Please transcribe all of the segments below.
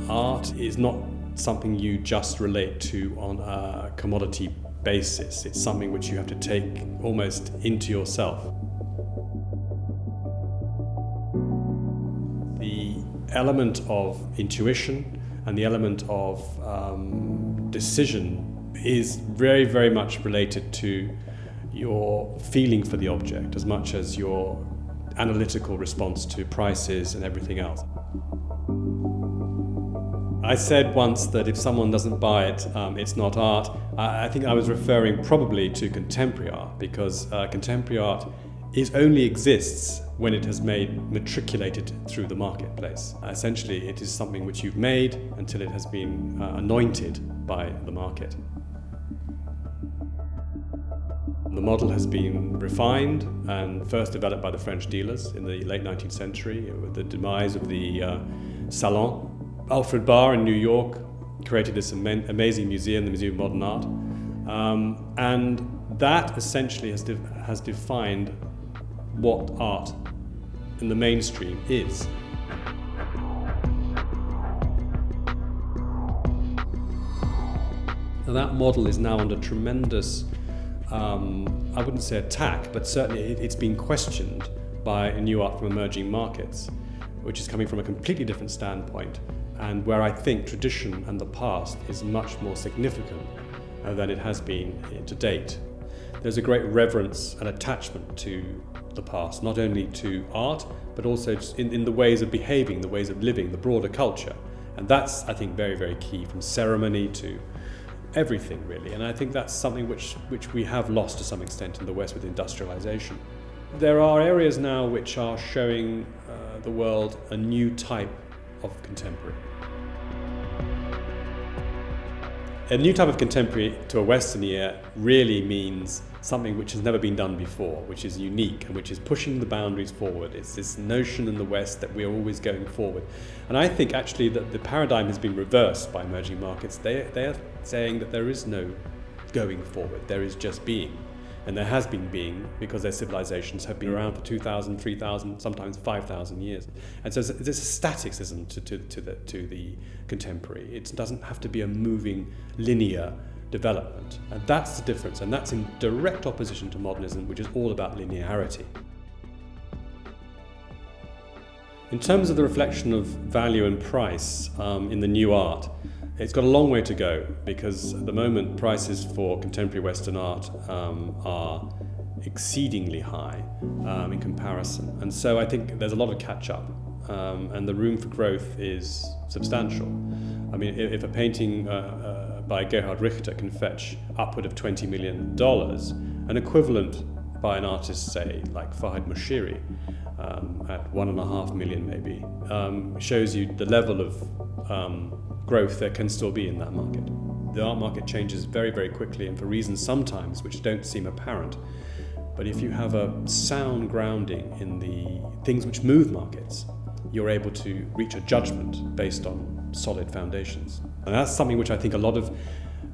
Art is not something you just relate to on a commodity basis. It's something which you have to take almost into yourself. The element of intuition and the element of decision is very, very much related to your feeling for the object as much as your analytical response to prices and everything else. I said once that if someone doesn't buy it, it's not art. I think I was referring probably to contemporary art, because contemporary art only exists when it has matriculated through the marketplace. Essentially, it is something which you've made until it has been anointed by the market. The model has been refined and first developed by the French dealers in the late 19th century with the demise of the Salon. Alfred Barr in New York created this amazing museum, the Museum of Modern Art, and that essentially has defined what art in the mainstream is. Now that model is now under tremendous, I wouldn't say attack, but certainly it's been questioned by new art from emerging markets, which is coming from a completely different standpoint, and where I think tradition and the past is much more significant than it has been to date. There's a great reverence and attachment to the past, not only to art, but also in the ways of behaving, the ways of living, the broader culture. And that's, I think, very, very key, from ceremony to everything, really. And I think that's something which we have lost to some extent in the West with industrialization. There are areas now which are showing the world a new type of contemporary. A new type of contemporary to a Western ear really means something which has never been done before, which is unique and which is pushing the boundaries forward. It's this notion in the West that we're always going forward. And I think actually that the paradigm has been reversed by emerging markets. They are saying that there is no going forward, there is just being. And there has been being because their civilizations have been around for 2,000, 3,000, sometimes 5,000 years. And so there's a staticism to the contemporary. It doesn't have to be a moving, linear development. And that's the difference. And that's in direct opposition to modernism, which is all about linearity. In terms of the reflection of value and price in the new art, it's got a long way to go, because at the moment prices for contemporary Western art are exceedingly high in comparison. And so I think there's a lot of catch-up, and the room for growth is substantial. I mean, if a painting by Gerhard Richter can fetch upward of $20 million, an equivalent by an artist, say, like Farhad Moshiri, at 1.5 million maybe, shows you the level of growth there can still be in that market. The art market changes very, very quickly, and for reasons sometimes which don't seem apparent. But if you have a sound grounding in the things which move markets, you're able to reach a judgment based on solid foundations. And that's something which I think a lot of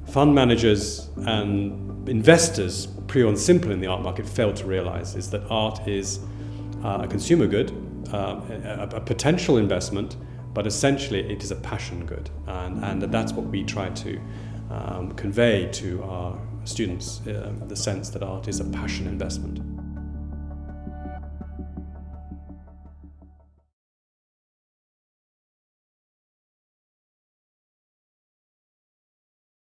fund managers and investors, pure and simple in the art market, fail to realize, is that art is a consumer good, a potential investment, but essentially it is a passion good, and that's what we try to convey to our students, the sense that art is a passion investment.